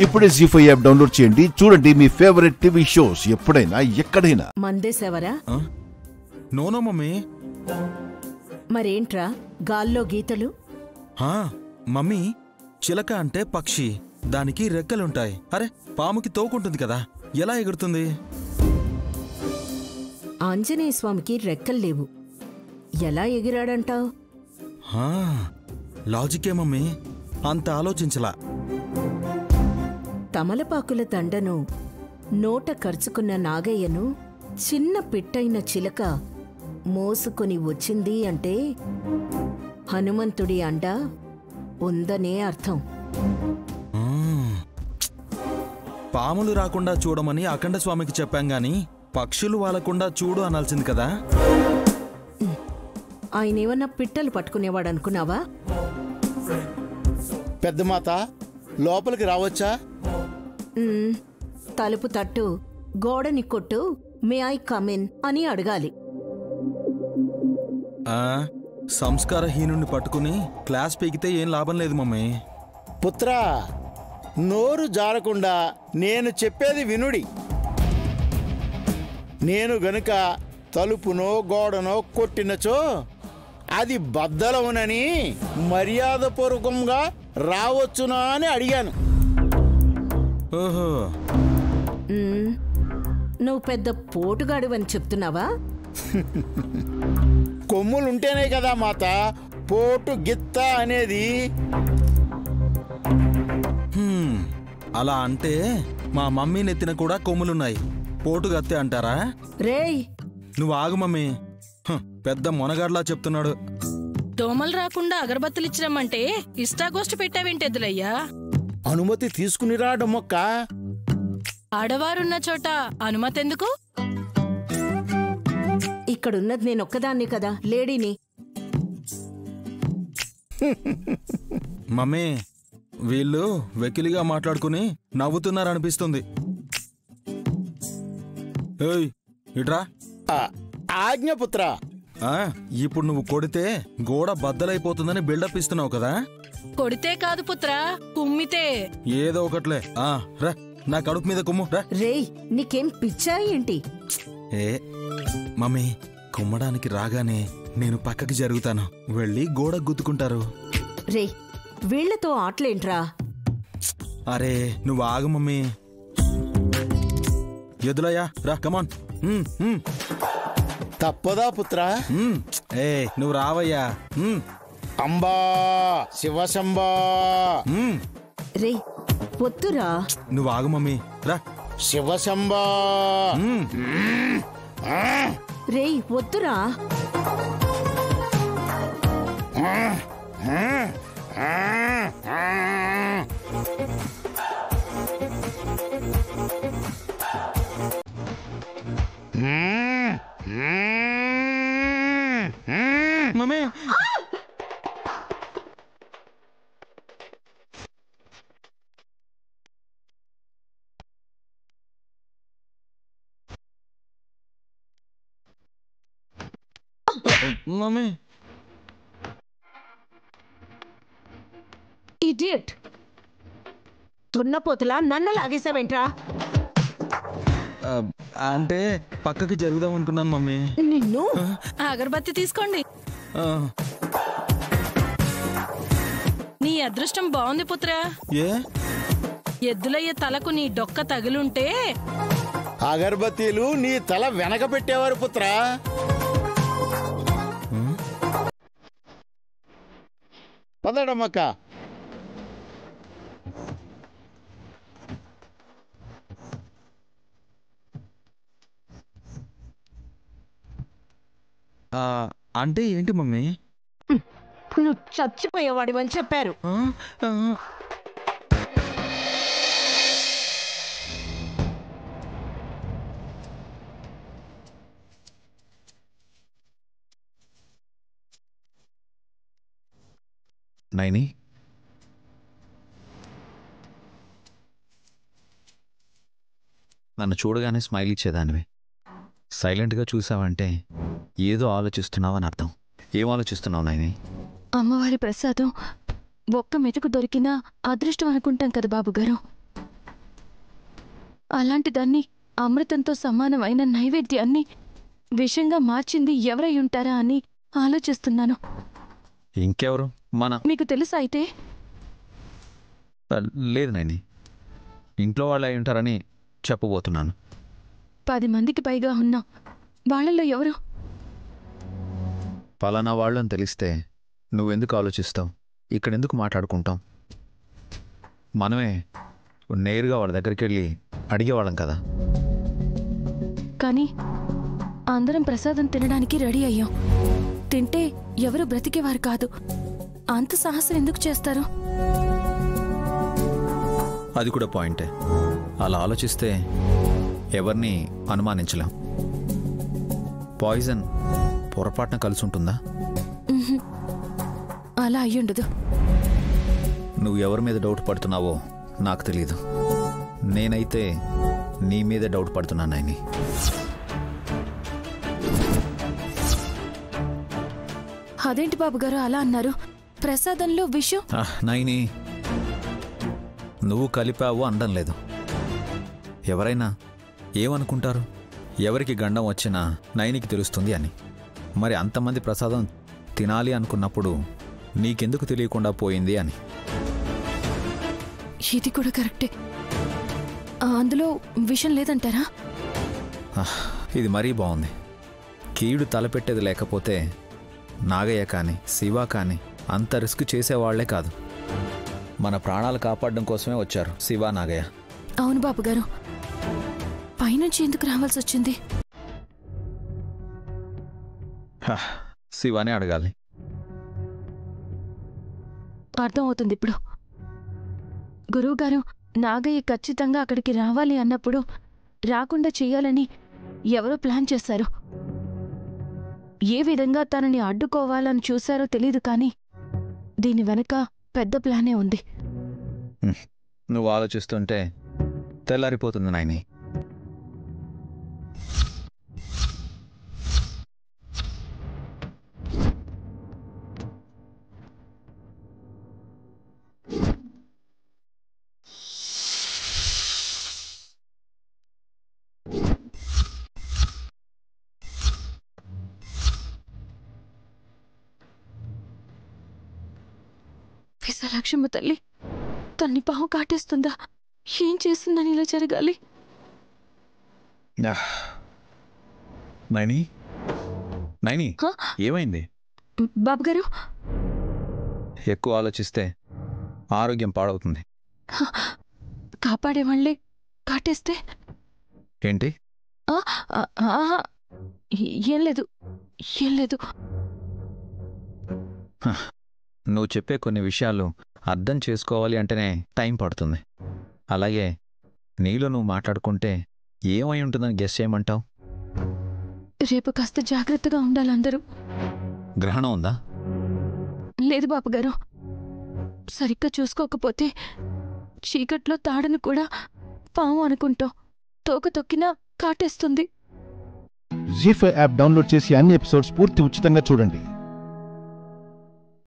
ఇప్పుడే జీ5 app download చేయండి. చూడండి మీ ఫేవరెట్ టీవీ షోస్ ఎప్పుడైనా ఎక్కడైనా. మందేసేవరా? No no mummy. మరేంట్రా గాల్లో గీతలు? మమ్మీ, చిలక అంటే పక్షి, దానికి రెక్కలుంటాయి. అరే, పాముకి తోకుంటుంది కదా, ఎలా ఎగురుతుంది? ఆంజనేయ స్వామికి రెక్కల్లేవు, ఎలా ఎగిరాడంటావు? లాజికే మమ్మీ, అంత ఆలోచించలా. తమలపాకుల దండను నోట ఖర్చుకున్న నాగయ్యను చిన్న పిట్టైన చిలక మోసుకొని వచ్చింది అంటే హనుమంతుడి అండ ఉందనే అర్థం. పాములు రాకుండా చూడమని అఖండ స్వామికి చెప్పాం గాని పక్షులు వాలకుండా చూడు అనాల్సింది కదా. ఆయనేమన్నా పిట్టలు పట్టుకునేవాడనుకున్నావా? పెద్దమాత, లోపలికి రావచ్చా? తలుపు తట్టు, గోడని కొట్టు, మే ఐ కమిన్ అని అడగాలి. సంస్కారహీనుని పట్టుకుని క్లాస్ పీకితే ఏం లాభం లేదు మమ్మీ. పుత్రా, నోరు జారకుండా నేను చెప్పేది వినుడి. నేను గనుక తలుపునో గోడనో కొట్టినచో అది బద్దలవునని మర్యాదపూర్వకంగా రావచ్చునా అని అడిగాను. ఓహో, నువ్వు పెద్ద పోటుగాడివని చెప్తున్నావా? కొమ్ములుంటేనే కదా మాత పోటు గిత్త అనేది. అలా అంటే మా మమ్మీ నెత్తిన కూడా కొమ్ములున్నాయి, పోటుగత్తే అంటారా? రేయ్, నువ్వు ఆగు మమ్మీ, పెద్ద మొనగాడ్లా చెప్తున్నాడు. దోమలు రాకుండా అగరబత్తులు ఇచ్చిరమ్మంటే ఇష్టాగోష్ఠి పెట్టావేంటెద్దులయ్యా? అనుమతి తీసుకునిరా డొమ్మక్క. ఆడవారున్న చోట అనుమతెందుకు? ఇక్కడున్నది నేనొక్కదాన్ని కదా, లేడీని. మమ్మీ, వీళ్ళు వెకిలిగా మాట్లాడుకుని నవ్వుతున్నారనిపిస్తుంది. ఏయ్, ఇట్రా. ఆజ్ఞపుత్ర. ఇప్పుడు నువ్వు కొడితే గోడ బద్దలైపోతుందని బిల్డప్ ఇస్తున్నావు కదా. కొడితే కాదు పుత్రా, కుమ్మితే. ఏదో ఒకట్లే. రా, నా కడుపు మీద కుమ్ము రా. రేయ్, నీకేం పిచ్చా ఏంటి? మమ్మీ, కుమ్మడానికి రాగానే నేను పక్కకి జరుగుతాను, వెళ్ళి గోడ గుద్దుకుంటారు. రేయ్, వీళ్లతో ఆటలేంట్రా? అరే నువ్వు ఆగు మమ్మీ. ఎదులయ్యా, రా, కమాన్. తప్పదా పుత్ర? నువ్వు రావయ్యా. అంబా శివశంబా. రేయ్, పొత్తురా. నువ్వు ఆగు మమ్మీ, రా. శివశంబా. రేయ్, వద్దురా. Mummy, mummy. ఇడియట్, దున్నపోతులా నన్ను లాగేసావేంట్రా? అంటే పక్కకి జరుగుదాం అనుకున్నాను మమ్మీ. నిన్ను. అగరబత్తి తీసుకోండి. నీ అదృష్టం బాగుంది పుత్రా. ఏ? ఎద్దులయ్య తలకు నీ డొక్క తగిలుంటే అగరబత్తీలు నీ తల వెనక పెట్టేవారు పుత్రా. పదడమ్మక్క. అంటే ఏంటి మమ్మీ? నువ్వు చచ్చిపోయేవాడివని చెప్పారు. నైని, నన్ను చూడగానే స్మైల్ ఇచ్చేదానివి. సైలెంట్గా చూసావంటే ఏదో ఆలోచిస్తున్నావని అర్థం. ఏం ఆలోచిస్తున్నావు నైని? అమ్మవారి ప్రసాదం ఒక్క మెతుకు దొరికినా అదృష్టం అనుకుంటాం కదా బాబుగారు. అలాంటిదాన్ని అమృతంతో సమానమైన నైవేద్యాన్ని విషంగా మార్చింది ఎవరై ఉంటారా అని ఆలోచిస్తున్నాను. ఇంకెవరు? మీకు తెలుసా అయితే? లేదు నైని, ఇంట్లో వాళ్ళు అయి ఉంటారని చెప్పబోతున్నాను. 10 మందికి పైగా ఉన్నాం. వాళ్ళల్లో ఎవరు? పలానా వాళ్ళు అని తెలిస్తే నువ్వెందుకు ఆలోచిస్తావు? ఇక్కడెందుకు మాట్లాడుకుంటాం? మనమే నేరుగా వాళ్ళ దగ్గరికి వెళ్ళి అడిగేవాళ్ళం కదా. కానీ అందరం ప్రసాదం తినడానికి రెడీ అయ్యాం. తింటే ఎవరు బ్రతికేవారు కాదు. అంత సాహసం ఎందుకు చేస్తారు? అది కూడా పాయింటే. అలా ఆలోచిస్తే ఎవరిని అనుమానించలేం. పాయిజన్ పొరపాటున కలిసి ఉంటుందా? అలా అయ్యుండదు. నువ్వు ఎవరి మీద డౌట్ పడుతున్నావో నాకు తెలియదు. నేనైతే నీ మీదే డౌట్ పడుతున్నాను నైని. అదేంటి బాబుగారు అలా అన్నారు? ప్రసాదంలో విషం. నైని, నువ్వు కలిపావు అనడం లేదు. ఎవరైనా ఏమనుకుంటారు? ఎవరికి గండం వచ్చినా నైనికి తెలుస్తుంది అని. మరి అంతమంది ప్రసాదం తినాలి అనుకున్నప్పుడు నీకెందుకు తెలియకుండా పోయింది అని. ఇది కూడా కరెక్టే. అందులో విషం లేదంటారా? ఇది మరీ బాగుంది. కీడు తలపెట్టేది లేకపోతే నాగయ్య కానీ శివ కానీ అంత రిస్క్ చేసేవాళ్లే కాదు. మన ప్రాణాలు కాపాడడం కోసమే వచ్చారు శివ, నాగయ్య. అవును బాబుగారు. పైనుంచి ఎందుకు రావాల్సి వచ్చింది? శివానే అడగాలి. అర్థం అవుతుంది ఇప్పుడు. గురువుగారు, నాగయ్య ఖచ్చితంగా అక్కడికి రావాలి అన్నప్పుడు రాకుండా చెయ్యాలని ఎవరో ప్లాన్ చేశారు. ఏ విధంగా తనని అడ్డుకోవాలని చూశారో తెలీదు, కానీ దీని వెనక పెద్ద ప్లానే ఉంది. నువ్వు ఆలోచిస్తుంటే తెల్లారిపోతుంది నాయని. విశాలాక్షమ్మ తల్లి, తన్ని పాము కాటేస్తుందా? ఏం చేస్తుందని ఇలా జరగాలి? నైని, నైని, ఏమైంది? బాబుగారు, ఎక్కువ ఆలోచిస్తే ఆరోగ్యం పాడవుతుంది. కాపాడేవాళ్లే కాటేస్తే ఏంటి? ఏం లేదు, ఏం లేదు. నువ్వు చెప్పే కొన్ని విషయాలు అర్థం చేసుకోవాలి అంటేనే టైం పడుతుంది. అలాగే నీలో నువ్వు మాట్లాడుకుంటే ఏమై ఉంటుందని గెస్ చేయమంటావు? రేపు కాస్త జాగ్రత్తగా ఉండాలి అందరూ. గ్రహణం ఉందా? లేదు బాబుగారు. సరిగ్గా చూసుకోకపోతే చీకట్లో తాడును కూడా పాము అనుకుంటాం. తోక తొక్కినా కాటేస్తుంది. జీ5 యాప్ డౌన్లోడ్ చేసి అన్ని ఎపిసోడ్స్ పూర్తి ఉచితంగా చూడండి.